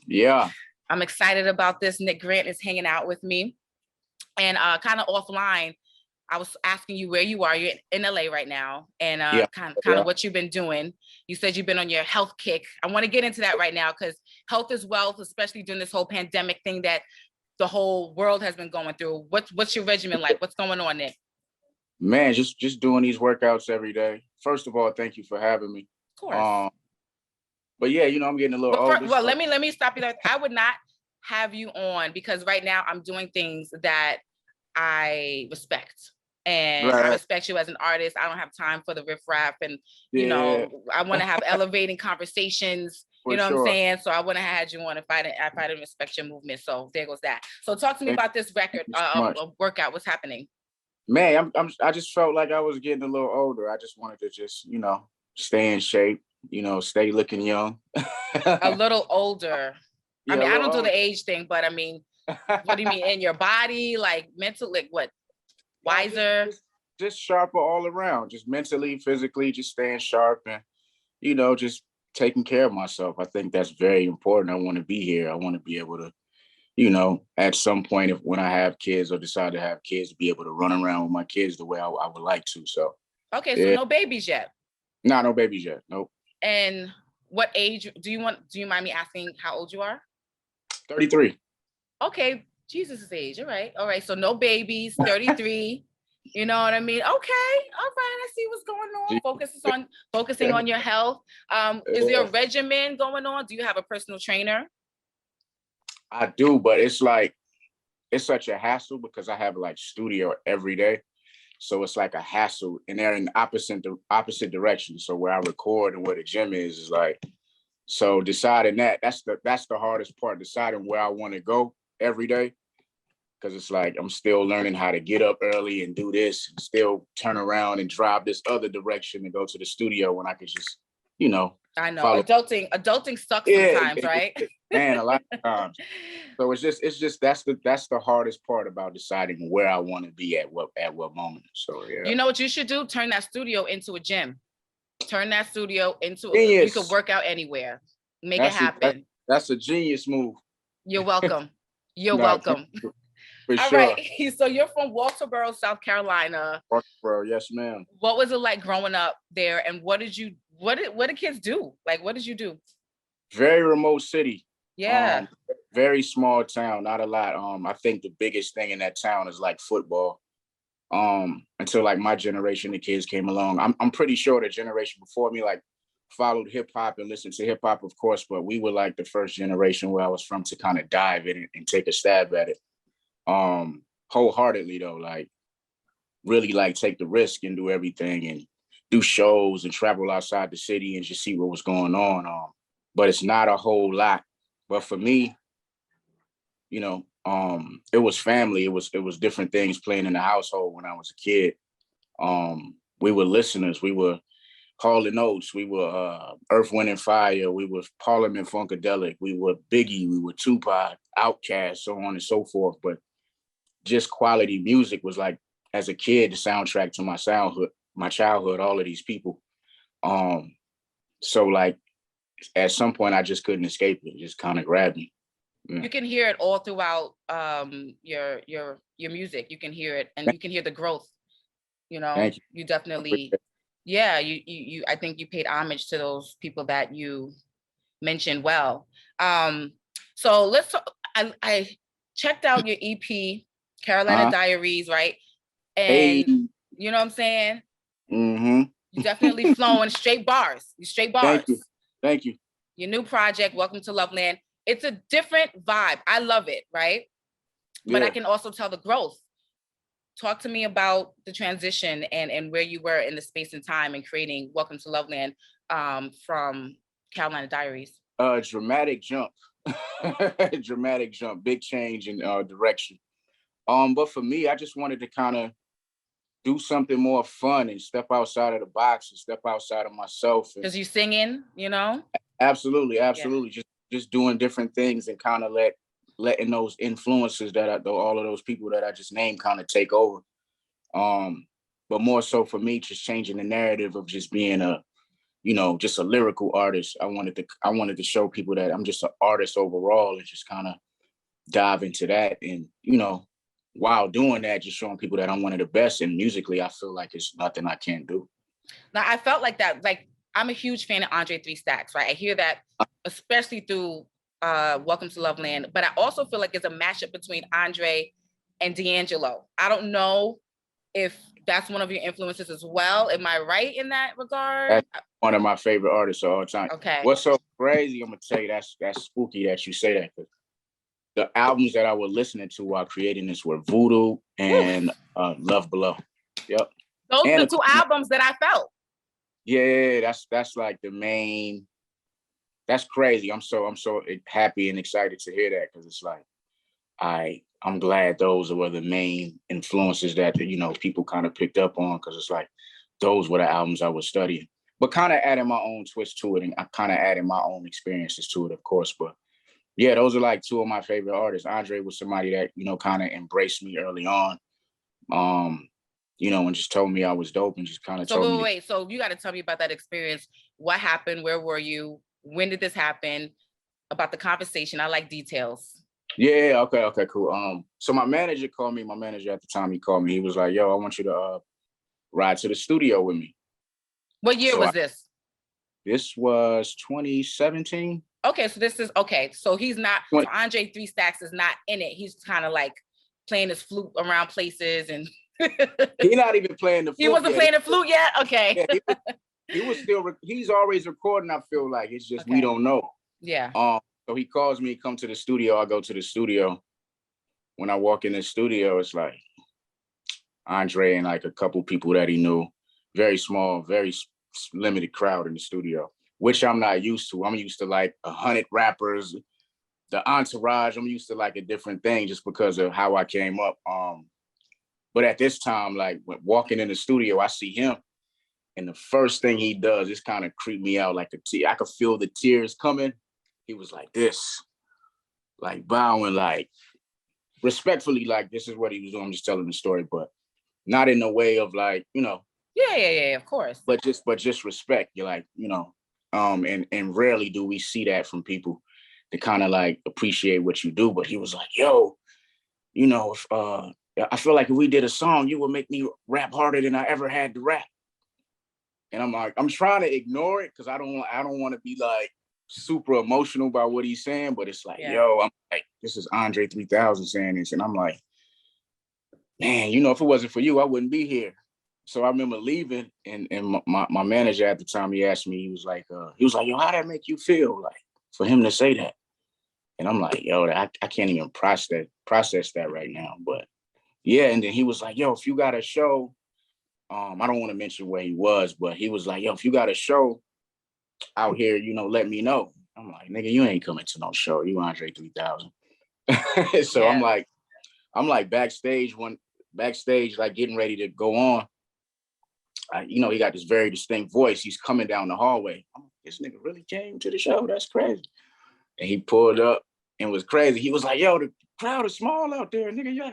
Yeah. I'm excited about this. Nick Grant is hanging out with me. And kind of offline, I was asking you where you are. You're in LA right now, and kind of what you've been doing. You said you've been on your health kick. I want to get into that right now because health is wealth, especially during this whole pandemic thing that the whole world has been going through. What's your regimen like? What's going on, Nick? Man, just doing these workouts every day. First of all, thank you for having me. Of course. But yeah, I'm getting a little older. Well, let me stop you there. I would not have you on because right now I'm doing things that I respect. And I respect you as an artist. I don't have time for the riffraff, and I want to have elevating conversations. You know what I'm saying? So I wouldn't have had you on if I didn't respect your movement. So there goes that. So talk to me about this record workout. What's happening? Man, I just felt like I was getting a little older. I just wanted to stay in shape. Stay looking young. A little older. Yeah, I mean, I don't do the age thing, but I mean, what do you mean in your body, like mental, like what? Wiser? Just sharper all around, just mentally, physically, just staying sharp and, just taking care of myself. I think that's very important. I want to be here. I want to be able to, at some point, when I have kids or decide to have kids, be able to run around with my kids the way I would like to. So. Okay, so no babies yet? No babies yet. Nope. And what age do you mind me asking how old you are? 33. Okay, Jesus' age. All right. So no babies, 33. You know what I mean? Okay. All right. I see what's going on. Focusing on your health. Is there a regimen going on? Do you have a personal trainer? I do, but it's such a hassle because I have studio every day. So it's like a hassle, and they're in opposite directions. So where I record and where the gym is so deciding that's the hardest part, deciding where I want to go every day. Because it's I'm still learning how to get up early and do this and still turn around and drive this other direction and go to the studio when I could just, I know. Follow. Adulting sucks sometimes, right? Man, a lot of times. So it's just that's the hardest part about deciding where I want to be at what moment. So yeah. You know what you should do? Turn that studio into a gym. You could work out anywhere. Make it happen. That's a genius move. You're welcome. You're welcome. For All sure. Right. So you're from Walterboro, South Carolina. Walterboro, yes, ma'am. What was it like growing up there? And what did kids do? Like, what did you do? Very remote city. Yeah. Very small town, not a lot. I think the biggest thing in that town is football. Until my generation of kids came along. I'm pretty sure the generation before me followed hip hop and listened to hip hop, of course, but we were the first generation where I was from to kind of dive in and take a stab at it. Wholeheartedly though, really take the risk and do everything and do shows and travel outside the city and just see what was going on. But it's not a whole lot. But for me, it was family. It was different things playing in the household when I was a kid. We were listeners. We were Hall and Oates. We were Earth, Wind and Fire. We were Parliament Funkadelic. We were Biggie. We were Tupac, Outkast, so on and so forth. But just quality music was as a kid, the soundtrack to my childhood, all of these people. So at some point I just couldn't escape it. It just kind of grabbed me. Yeah. You can hear it all throughout your music. You can hear it and you can hear the growth. You definitely, yeah, you I think you paid homage to those people that you mentioned well. So let's talk, I checked out your EP, Carolina Diaries, right? And you know what I'm saying? Mm-hmm. You definitely flowing straight bars. Thank you. Your new project, Welcome to Loveland. It's a different vibe. I love it, right? But I can also tell the growth. Talk to me about the transition and where you were in the space and time and creating Welcome to Loveland from Carolina Diaries. Dramatic jump. Dramatic jump. Big change in direction. But for me, I just wanted to kind of do something more fun and step outside of the box and step outside of myself. Because you singing, Absolutely. Yeah. Just doing different things and kind of letting those influences all of those people that I just named kind of take over. But more so for me, just changing the narrative of just being a you know, just a lyrical artist. I wanted to show people that I'm just an artist overall, and just kind of dive into that. And, you know, while doing that, just showing people that I'm one of the best. And musically, I feel like it's nothing I can't do. Now, I felt like that. Like, I'm a huge fan of Andre 3 Stacks, right? I hear that, especially through Welcome to Loveland. But I also feel like it's a mashup between Andre and D'Angelo. I don't know if that's one of your influences as well. Am I right in that regard? That's one of my favorite artists of all time. Okay. What's so crazy, I'm gonna tell you, that's spooky that you say that, because the albums that I was listening to while creating this were Voodoo and Love Below. Yep. Those are the two albums that I felt. Yeah, that's like the main. That's crazy. I'm so happy and excited to hear that, because it's like I'm glad those were the main influences that, you know, people kind of picked up on, because it's like those were the albums I was studying, but kind of adding my own twist to it, and I kind of added my own experiences to it, of course. But yeah, those are like two of my favorite artists. Andre was somebody that, you know, kind of embraced me early on, you know, and just told me I was dope, and just kind of told me. Wait, so you got to tell me about that experience. What happened? Where were you? When did this happen? About the conversation. I like details. Yeah, okay, cool. So my manager called me. My manager at the time, he called me. He was like, "Yo, I want you to ride to the studio with me." What year was this? This was 2017. Okay, so this is okay. So he's not. So Andre 3 Stacks is not in it. He's kind of like playing his flute around places, and he's not even playing the flute. He wasn't playing the flute yet. Okay. Yeah, he was still. He's always recording. I feel like it's just we don't know. Yeah. So he calls me, come to the studio. I go to the studio. When I walk in the studio, it's like Andre and like a couple people that he knew. Very small, very limited crowd in the studio, which I'm not used to. I'm used to like 100 rappers, the entourage. I'm used to like a different thing just because of how I came up. But at this time, like when walking in the studio, I see him, and the first thing he does is kind of creep me out like a tear. I could feel the tears coming. He was like this, like bowing, like respectfully, like this is what he was doing. I'm just telling the story, but not in the way of like, you know. Yeah, of course. But just respect. You're like, you know, and rarely do we see that from people to kind of like appreciate what you do. But he was like, yo, you know, if I feel like if we did a song, you would make me rap harder than I ever had to rap. And I'm like, I'm trying to ignore it because I don't want to be like super emotional about what he's saying, but it's like, yo, I'm like, this is Andre 3000 saying this. And I'm like, man, you know, if it wasn't for you, I wouldn't be here. So I remember leaving, and my manager at the time, he asked me, he was like, yo, how'd that make you feel? Like for him to say that. And I'm like, yo, I can't even process that right now. But yeah, and then he was like, yo, if you got a show, I don't want to mention where he was, but he was like, yo, if you got a show out here, you know, let me know. I'm like, nigga, you ain't coming to no show. You Andre 3000. So yeah. I'm like backstage, like getting ready to go on. You know, he got this very distinct voice. He's coming down the hallway. I'm like, this nigga really came to the show. That's crazy. And he pulled up and was crazy. He was like, yo, the crowd is small out there, nigga. Yeah,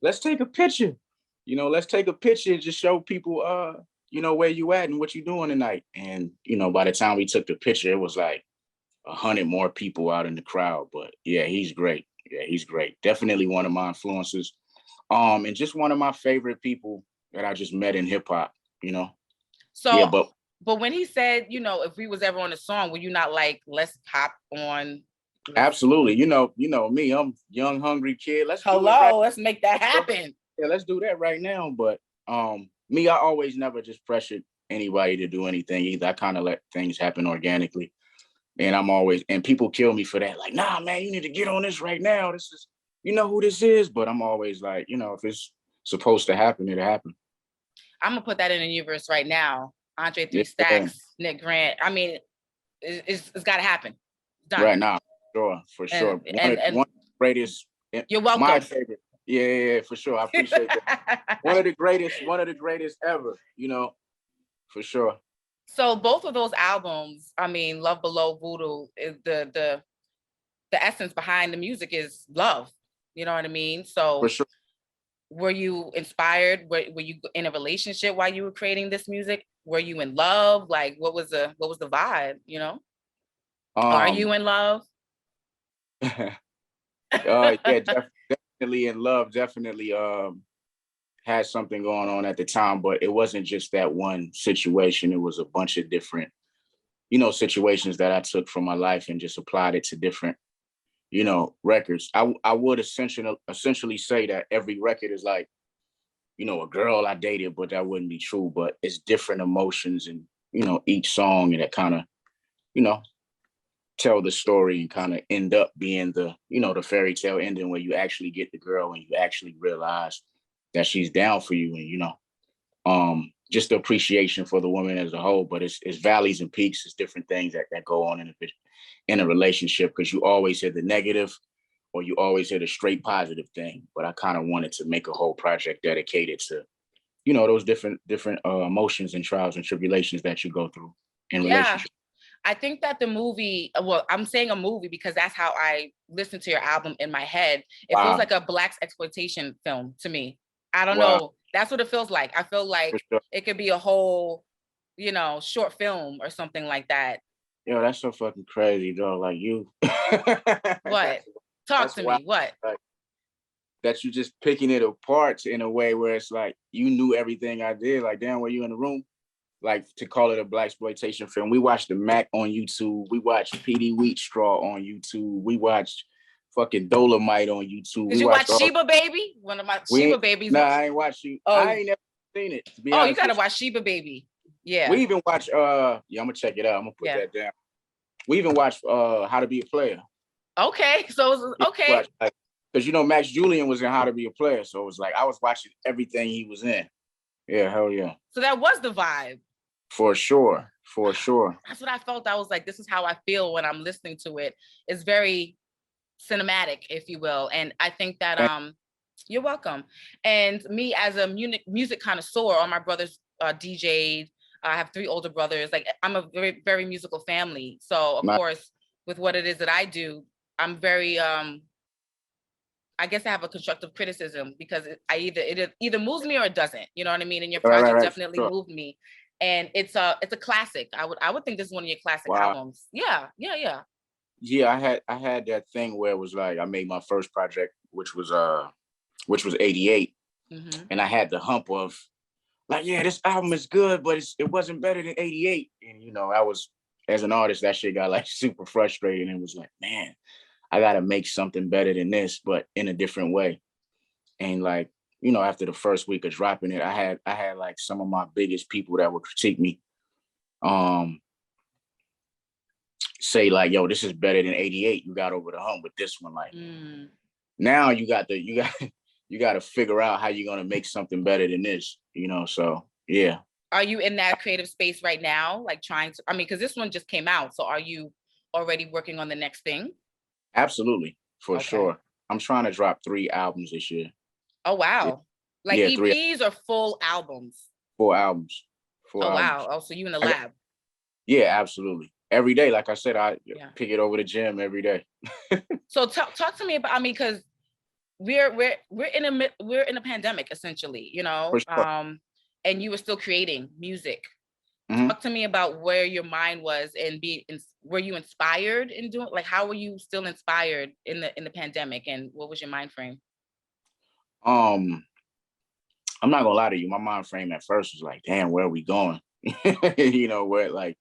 let's take a picture. You know, let's take a picture and just show people, you know, where you at and what you doing tonight. And, you know, by the time we took the picture, it was like 100 more people out in the crowd. But yeah, he's great. Yeah, he's great. Definitely one of my influences. And just one of my favorite people that I just met in hip hop, you know? So, yeah, but when he said, you know, if we was ever on a song, were you not like, let's hop on? Absolutely. You know me, I'm young, hungry kid. Let's make that happen. Yeah, let's do that right now. But me, I always never just pressured anybody to do anything either. I kind of let things happen organically. And people kill me for that. Like, nah, man, you need to get on this right now. This is, you know who this is. But I'm always like, you know, if it's supposed to happen, it'll happen. I'm going to put that in the universe right now. Andre 3 Stacks, Nick Grant. I mean, it's got to happen. Done. Right now, for sure. One of the greatest. You're welcome. My favorite. Yeah, for sure. I appreciate that. One of the greatest ever, you know, for sure. So both of those albums, I mean, Love Below, Voodoo, is the essence behind the music is love. You know what I mean? So for sure. Were you inspired? Were you in a relationship while you were creating this music? were you in love? Like, what was the vibe, you know? Are you in love? Yeah, definitely in love, definitely had something going on at the time, but it wasn't just that one situation. It was a bunch of different, you know, situations that I took from my life and just applied it to different, you know, records. I would essentially say that every record is like, you know, a girl I dated, but that wouldn't be true. But it's different emotions and, you know, each song, and it kind of, you know, tell the story and kind of end up being the, you know, the fairy tale ending where you actually get the girl and you actually realize that she's down for you, and, you know, just the appreciation for the woman as a whole. But it's valleys and peaks. It's different things that go on in a relationship, because you always hear the negative or you always hear the straight positive thing. But I kind of wanted to make a whole project dedicated to, you know, those different emotions and trials and tribulations that you go through in relationships. I think that the movie, well, I'm saying a movie because that's how I listen to your album in my head. It feels like a Black exploitation film to me. I don't know. That's what it feels like. I feel like it could be a whole, you know, short film or something like that. Yo, that's so fucking crazy, though. Like you. What? Talk to me. What? Like, that you just picking it apart in a way where it's like you knew everything I did. Like, damn, were you in the room? Like, to call it a Black exploitation film. We watched the Mac on YouTube. We watched PD Wheatstraw on YouTube. We watched fucking Dolomite on YouTube. Did you watch Sheba Baby? One of my Sheba Babies. Nah, I ain't watched you. Oh. I ain't never seen it. To be honest, you gotta watch Sheba Baby. Yeah. We even watch yeah, I'm gonna check it out. I'm gonna put that down. We even watched How to Be a Player. Okay. So okay. Because you know Max Julian was in How to Be a Player. So it was like I was watching everything he was in. Yeah, hell yeah. So that was the vibe. For sure. For sure. That's what I felt. I was like, this is how I feel when I'm listening to it. It's very cinematic, if you will. And I think that you're welcome. And me as a music connoisseur, all my brothers DJ'd. I have 3 older brothers. Like, I'm a very, very musical family. So of course, with what it is that I do, I'm very I guess I have a constructive criticism, because it either moves me or it doesn't. You know what I mean? And your project definitely moved me. And it's a classic. I would think this is one of your classic albums. Yeah. Yeah, I had that thing where it was like I made my first project, which was 88. Mm-hmm. And I had the hump of like, yeah, this album is good, but it wasn't better than 88. And you know, I was, as an artist, that shit got like super frustrated, and it was like, man, I gotta make something better than this, but in a different way. And like, you know, after the first week of dropping it, I had like some of my biggest people that would critique me, say like, yo, this is better than 88. You got over the hump with this one. Like, now you got to figure out how you're gonna make something better than this, you know. So yeah. Are you in that creative space right now? Like trying to, I mean, because this one just came out. So are you already working on the next thing? Absolutely, for sure. I'm trying to drop 3 albums this year. Oh wow. Yeah. Like EPs or full albums? 4 albums. 4 albums. Wow. Oh, so you in the lab? Yeah, absolutely. Every day, like I said, I pick it over the gym every day. So talk to me about, I mean, because we're in a pandemic essentially, you know, sure. And you were still creating music. Mm-hmm. Talk to me about where your mind was and were you inspired in doing, like, how were you still inspired in the pandemic, and what was your mind frame? I'm not gonna lie to you. My mind frame at first was like, damn, where are we going? You know, where like,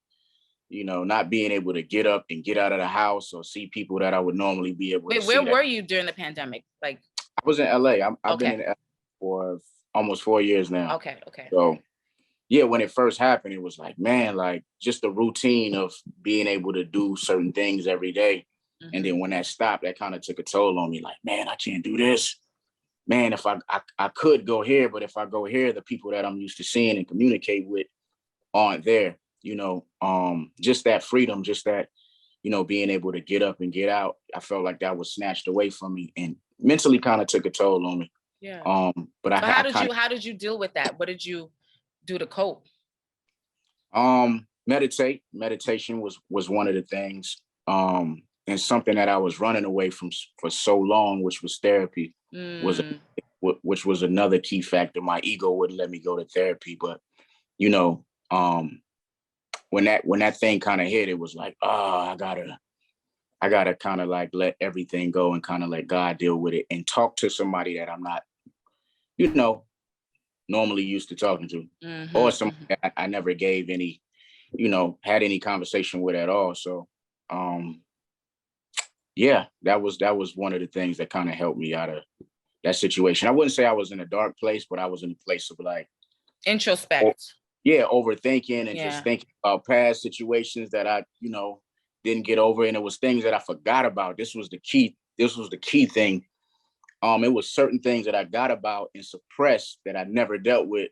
you know, not being able to get up and get out of the house or see people that I would normally be able to see. Where were you during the pandemic? Like, I was in LA. I've been in LA for almost 4 years now. Okay. So yeah, when it first happened, it was like, man, like just the routine of being able to do certain things every day. Mm-hmm. And then when that stopped, that kind of took a toll on me. Like, man, I can't do this. Man, if I could go here, but if I go here, the people that I'm used to seeing and communicate with aren't there. You know, just that freedom, just that, you know, being able to get up and get out. I felt like that was snatched away from me and mentally kind of took a toll on me. Yeah. But how did you deal with that? What did you do to cope? Meditation was one of the things. And something that I was running away from for so long, which was therapy, which was another key factor. My ego wouldn't let me go to therapy, but you know, when that thing kind of hit, it was like, oh, I gotta kind of like let everything go and kind of let God deal with it and talk to somebody that I'm not, you know, normally used to talking to, or somebody that I never gave any, had any conversation with at all. So, yeah, that was one of the things that kind of helped me out of that situation. I wouldn't say I was in a dark place, but I was in a place of like introspect. Overthinking and just thinking about past situations that I, didn't get over, and it was things that I forgot about. This was the key thing. It was certain things that I got about and suppressed that I never dealt with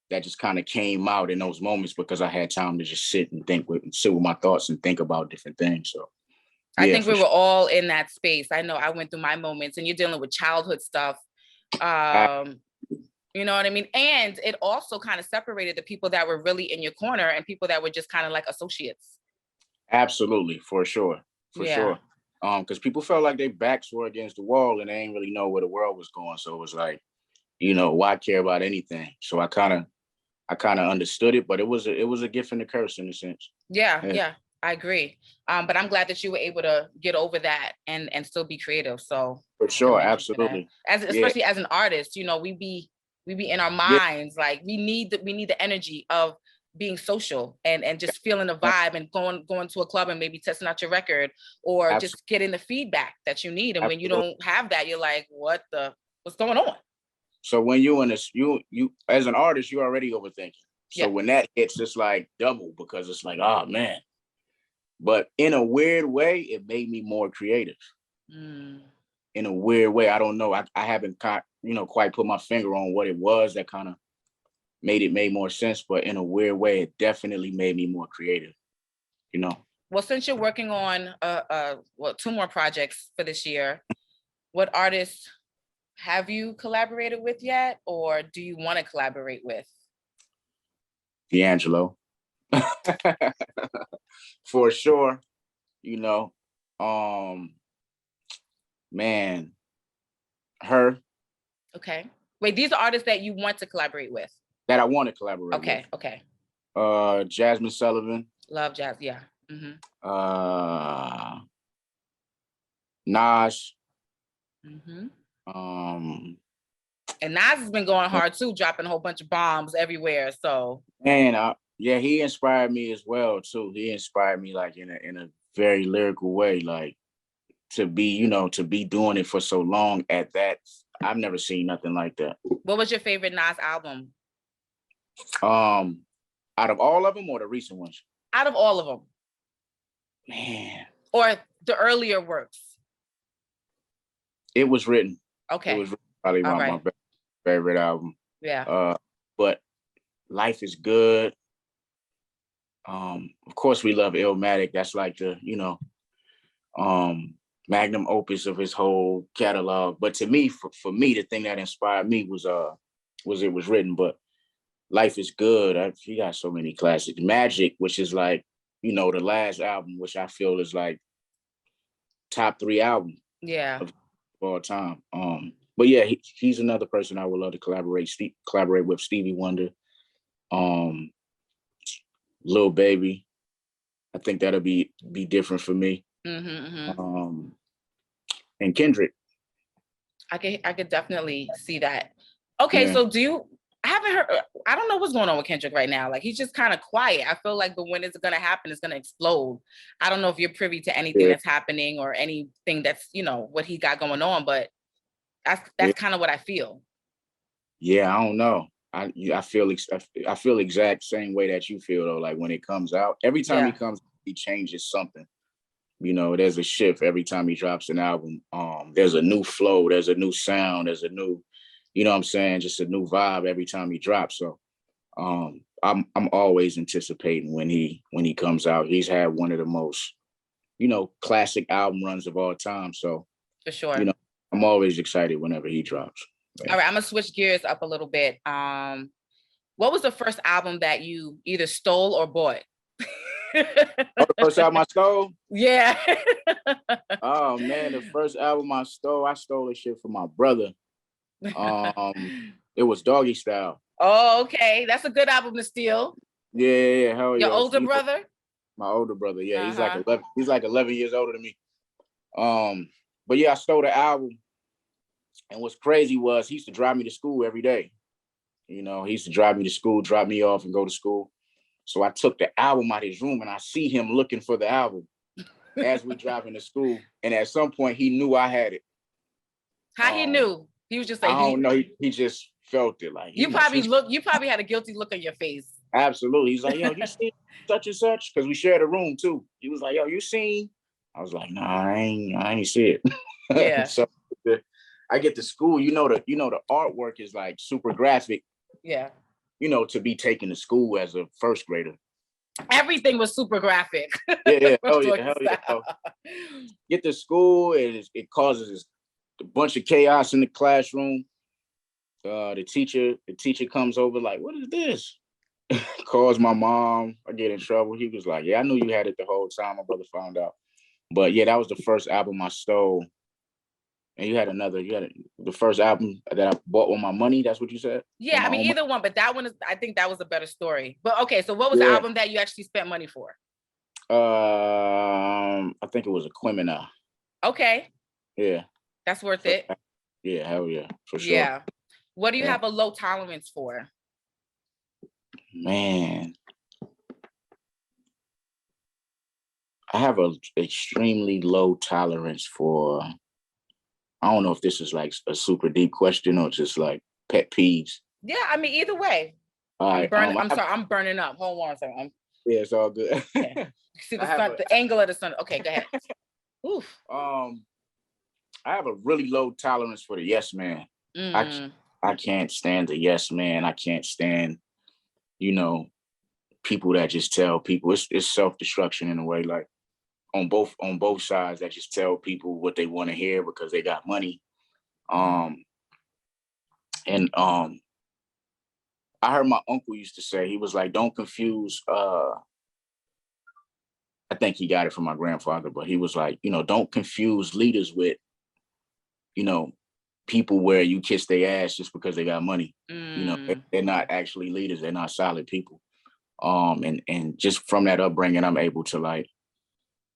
that just kind of came out in those moments because I had time to just sit with my thoughts and think about different things. So I think we were all in that space. I know I went through my moments, and you're dealing with childhood stuff. You know what I mean? And it also kind of separated the people that were really in your corner and people that were just kind of like associates. Absolutely, for sure. Sure. Because people felt like their backs were against the wall and they didn't really know where the world was going. So it was like, why care about anything? So I kind of understood it, but it was a gift and a curse in a sense. Yeah, I agree. But I'm glad that you were able to get over that and still be creative. So for sure, absolutely. Especially as an artist, we be in our minds, like we need the energy of being social and just feeling the vibe and going to a club and maybe testing out your record or just getting the feedback that you need. And when you don't have that, you're like, what's going on? So when you as an artist, you're already overthinking. So when that hits, it's like double because it's like, oh man. But in a weird way, it made me more creative. In a weird way, I don't know. I haven't quite put my finger on what it was that kind of made more sense. But in a weird way, it definitely made me more creative. Well, since you're working on 2 more projects for this year, what artists have you collaborated with yet, or do you want to collaborate with? D'Angelo. For sure. Man, her. Okay. Wait, these are artists that you want to collaborate with? That I want to collaborate with. Okay. Jasmine Sullivan. Love jazz, yeah. Nas. And Nas has been going hard too, dropping a whole bunch of bombs everywhere. So and he inspired me as well too. He inspired me like in a very lyrical way, like to be doing it for so long at that. I've never seen nothing like that. What was your favorite Nas album? Out of all of them or the recent ones? Out of all of them. Man. Or the earlier works? It Was Written. Okay. It was probably my favorite album. Yeah. But Life Is Good. Of course, we love Illmatic. That's like the magnum opus of his whole catalog. But to me, for me, the thing that inspired me was It Was Written. But Life Is Good. He got so many classics. Magic, which is like the last album, which I feel is like top 3 album. Yeah. Of all time. But yeah, he's another person I would love to collaborate with. Stevie Wonder, Lil Baby. I think that'll be different for me. And Kendrick. I could definitely see that. Okay, so I haven't heard. I don't know what's going on with Kendrick right now. Like he's just kind of quiet. I feel like when it's gonna happen, it's gonna explode. I don't know if you're privy to anything that's happening or anything that's what he got going on, but that's kind of what I feel. Yeah, I don't know. I feel exact same way that you feel though. Like when it comes out, every time he comes, he changes something. There's a shift every time he drops an album. There's a new flow, there's a new sound, there's a new, what I'm saying, just a new vibe every time he drops. So I'm always anticipating when he comes out. He's had one of the most, classic album runs of all time. So for sure. I'm always excited whenever he drops. All right, I'm gonna switch gears up a little bit. What was the first album that you either stole or bought? The first album I stole? Yeah. Oh man, the first album I stole the shit from my brother. It was Doggy Style. Oh, okay. That's a good album to steal. Yeah, hell Your yeah. older brother? My older brother, yeah. He's like Uh-huh. 11. He's like 11 years older than me. But yeah, I stole the album, and what's crazy was he used to drive me to school every day. You know, he used to drive me to school, drop me off, and go to school. So I took the album out of his room, and I see him looking for the album as we driving to school. And at some point, he knew I had it. How he knew? He was just like, I don't know. He just felt it. Like you probably had a guilty look on your face. Absolutely. He's like, yo, you seen such and such? Because we shared a room too. He was like, yo, you seen? I was like, nah, I ain't see it. Yeah. So I get to school, the artwork is like super graphic. Yeah. To be taken to school as a first grader. Everything was super graphic. Yeah. Hell yeah. So, get to school, and it causes a bunch of chaos in the classroom. The teacher comes over like, what is this? Calls my mom. I get in trouble. He was like, yeah, I knew you had it the whole time. My brother found out. But yeah, that was the first album I stole. And you had the first album that I bought with my money. That's what you said? Yeah, I mean, either one, but that one I think that was a better story. But okay, so what was the album that you actually spent money for? I think it was a Criminal. Okay. Yeah. That's worth it. Yeah, hell yeah, for sure. Yeah. What do you have a low tolerance for? Man, I have an extremely low tolerance for, I don't know if this is like a super deep question or just like pet peeves. Yeah, I mean, either way. I'm burning up. Hold on a second. Yeah, it's all good. Yeah. See the sun, the angle of the sun. Okay, go ahead. Oof. I have a really low tolerance for the yes man. I can't stand the yes man. I can't stand, people that just tell people it's self-destruction in a way, like on both sides, that just tell people what they want to hear because they got money. I heard my uncle used to say, he was like, don't confuse, I think he got it from my grandfather, but he was like, don't confuse leaders with, people where you kiss their ass just because they got money. They're not actually leaders. They're not solid people. And just from that upbringing, I'm able to like,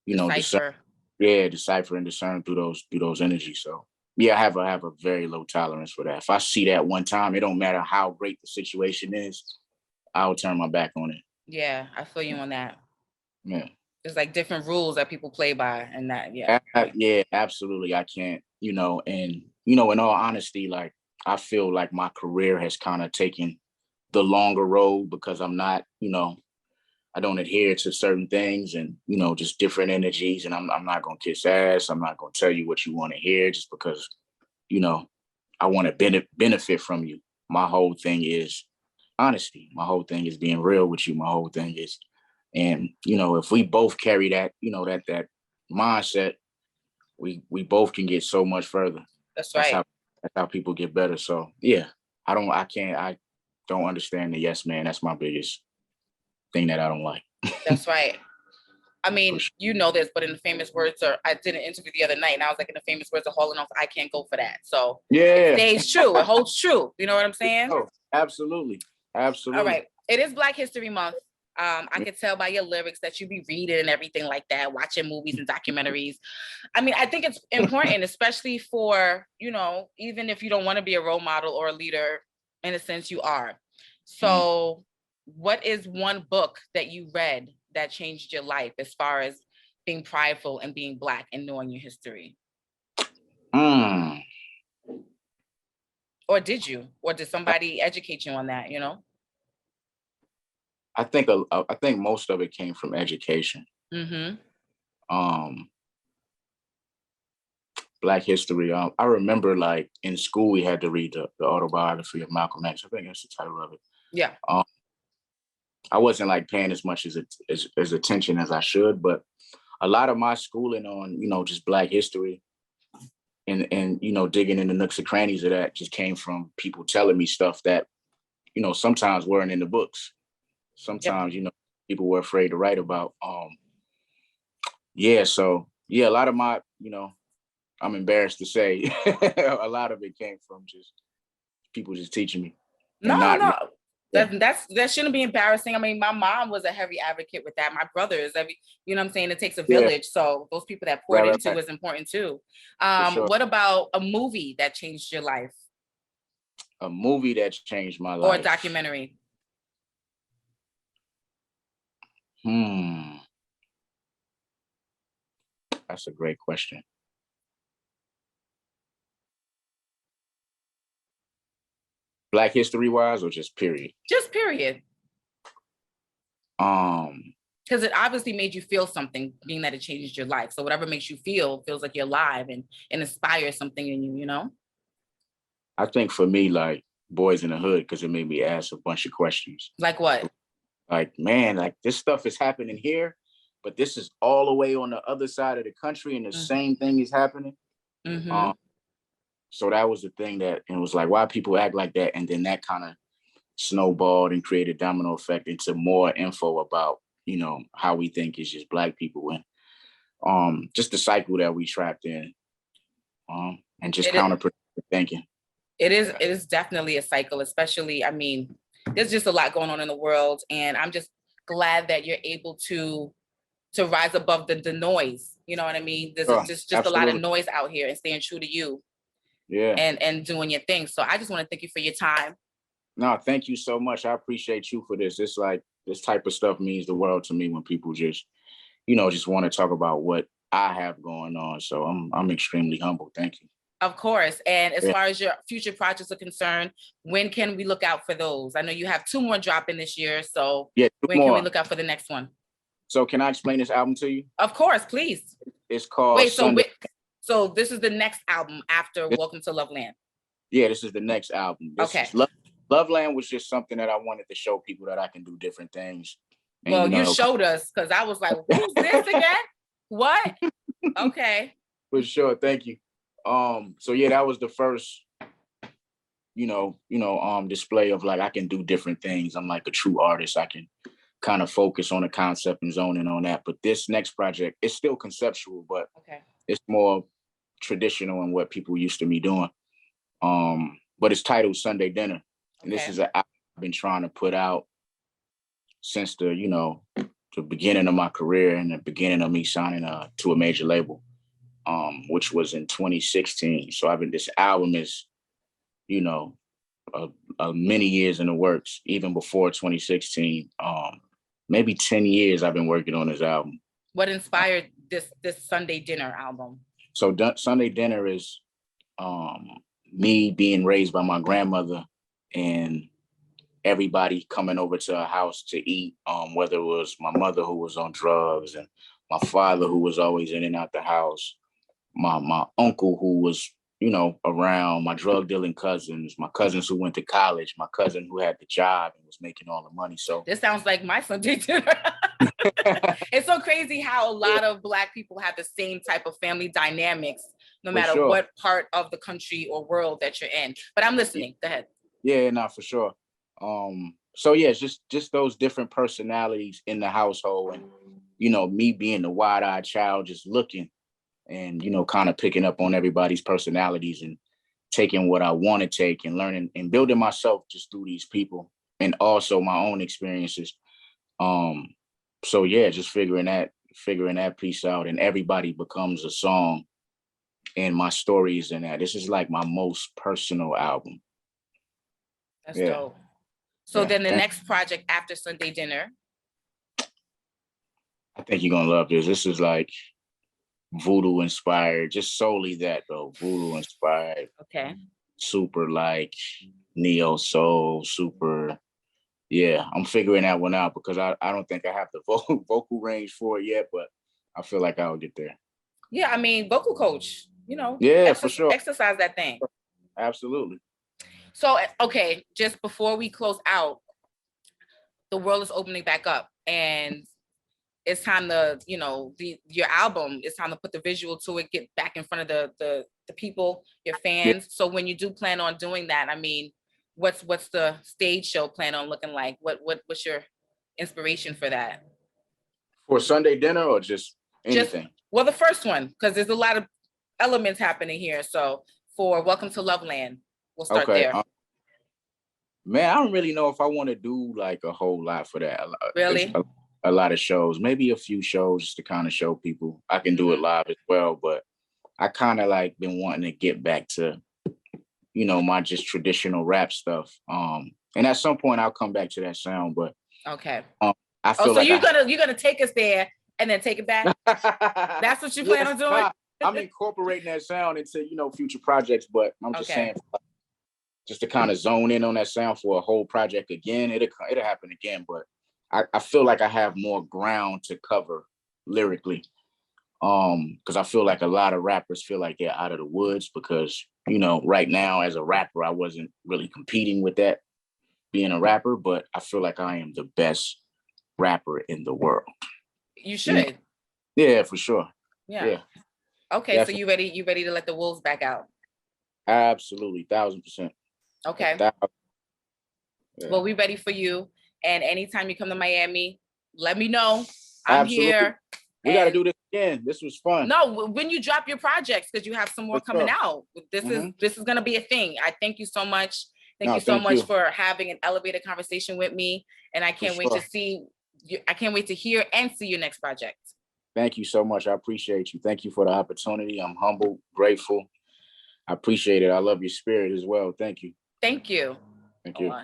decipher. Decipher and discern through those energies. So yeah, I have a very low tolerance for that. If I see that one time, it don't matter how great the situation is, I'll turn my back on it. Yeah, I feel you on that. Yeah. There's like different rules that people play by, and that, yeah. Yeah, absolutely. I can't, and in all honesty, like I feel like my career has kind of taken the longer road because I'm not, I don't adhere to certain things and, just different energies. And I'm not going to kiss ass. I'm not going to tell you what you want to hear just because, I want to benefit from you. My whole thing is honesty. My whole thing is being real with you. My whole thing is, and, if we both carry that, that mindset, we both can get so much further. That's right. That's how people get better. So yeah, I don't understand the yes man. That's my biggest thing that I don't like. That's right. I mean, you know this, but in the famous words, I did an interview the other night, and I was like, in the famous words of Hall & Oates, I can't go for that. So yeah, it stays true. It holds true. You know what I'm saying? Oh, absolutely. All right. It is Black History Month. I could tell by your lyrics that you be reading and everything like that, watching movies and documentaries. I mean, I think it's important, especially for, even if you don't want to be a role model or a leader, in a sense you are. So what is one book that you read that changed your life as far as being prideful and being Black and knowing your history? Or did you? Or did somebody educate you on that, I think most of it came from education. Black history. I remember like in school we had to read the autobiography of Malcolm X. I think that's the title of it. Yeah. I wasn't like paying as much as attention as I should, but a lot of my schooling on just Black history and digging in the nooks and crannies of that just came from people telling me stuff that sometimes weren't in the books. Sometimes people were afraid to write about. So a lot of my I'm embarrassed to say a lot of it came from just people just teaching me. No. That shouldn't be embarrassing. I mean, my mom was a heavy advocate with that. My brothers, you know what I'm saying? It takes a village. So those people that poured into is important too. Sure. What about a movie that changed your life? A movie that changed my life. Or a documentary? That's a great question. Black history wise, or just period? Just period. Because it obviously made you feel something, being that it changed your life. So whatever makes you feel feels like you're alive and inspires something in you, you know? I think for me, like Boys in the Hood, because it made me ask a bunch of questions. Like what? Like, man, like this stuff is happening here, but this is all the way on the other side of the country and the same thing is happening. So that was the thing and it was like, why people act like that? And then that kind of snowballed and created domino effect into more info about, you know, how we think is just Black people and just the cycle that we trapped in and just counterproductive thinking. It is definitely a cycle, especially, I mean, there's just a lot going on in the world. And I'm just glad that you're able to rise above the noise. You know what I mean? There's just a lot of noise out here and staying true to you. Yeah. And doing your thing. So I just want to thank you for your time. No, thank you so much. I appreciate you for this. It's like this type of stuff means the world to me when people just, you know, just want to talk about what I have going on. So I'm extremely humble. Thank you. Of course. And as far as your future projects are concerned, when can we look out for those? I know you have 2 more dropping this year. So when can we look out for the next one? So can I explain this album to you? Of course, please. It's called So this is the next album after Welcome to Loveland. Yeah, this is the next album. Loveland was just something that I wanted to show people that I can do different things. And, well, you showed us, because I was like, who's this again? What? Okay. For sure. Thank you. So yeah, that was the first, display of like I can do different things. I'm like a true artist. I can kind of focus on the concept and zone in on that. But this next project, it's still conceptual, but it's more traditional in what people used to be doing. But it's titled Sunday Dinner. And this is an album I've been trying to put out since the beginning of my career and the beginning of me signing to a major label, which was in 2016. So this album is, many years in the works, even before 2016. Maybe 10 years I've been working on this album. What inspired this Sunday Dinner album? So Sunday Dinner is me being raised by my grandmother and everybody coming over to her house to eat, whether it was my mother who was on drugs and my father who was always in and out the house, my uncle who was, around, my drug dealing cousins, my cousins who went to college, my cousin who had the job and was making all the money. So this sounds like my Sunday dinner. It's so crazy how a lot of Black people have the same type of family dynamics, no matter what part of the country or world that you're in. But I'm listening. Go ahead. Yeah, no, for sure. So yeah, it's just those different personalities in the household, and me being the wide-eyed child, just looking and kind of picking up on everybody's personalities and taking what I want to take and learning and building myself just through these people and also my own experiences. So yeah, just figuring that piece out, and everybody becomes a song, and my stories in that. This is like my most personal album. That's dope. So then the next project after Sunday Dinner. I think you're gonna love this. This is like voodoo inspired, just solely that though. Voodoo inspired. Okay. Super like neo soul, super. Yeah, I'm figuring that one out because I don't think I have the vocal range for it yet, but I feel like I'll get there. Yeah, I mean, vocal coach, Yeah, for sure. Exercise that thing. Absolutely. So, okay, just before we close out, the world is opening back up and it's time to, your album, it's time to put the visual to it, get back in front of the people, your fans. Yeah. So when you do plan on doing that, I mean, what's the stage show plan on looking like? What's your inspiration for that? For Sunday Dinner or just anything? The first one, because there's a lot of elements happening here. So for Welcome to Loveland, we'll start there. Man, I don't really know if I want to do like a whole lot for that. Really? A lot of shows, maybe a few shows just to kind of show people I can do it live as well. But I kind of like been wanting to get back to, my just traditional rap stuff. And at some point I'll come back to that sound, but okay. I feel so you're gonna take us there and then take it back? That's what you plan on doing? I'm incorporating that sound into, future projects, but I'm just saying, just to kind of zone in on that sound for a whole project again, it'll happen again. But I feel like I have more ground to cover lyrically. Because I feel like a lot of rappers feel like they're out of the woods because, right now as a rapper, I wasn't really competing with that being a rapper, but I feel like I am the best rapper in the world. You should. Yeah, for sure. Yeah. Okay, definitely. So you ready to let the wolves back out? Absolutely, 1000%. Okay. 1000%. Yeah. Well, we ready for you. And anytime you come to Miami, let me know. I'm here. We got to do this again. This was fun. No, when you drop your projects, because you have some more coming out. This is going to be a thing. I thank you so much. Thank you so much for having an elevated conversation with me. And I can't wait to see you. I can't wait to hear and see your next project. Thank you so much. I appreciate you. Thank you for the opportunity. I'm humble, grateful. I appreciate it. I love your spirit as well. Thank you. Thank you. Thank you.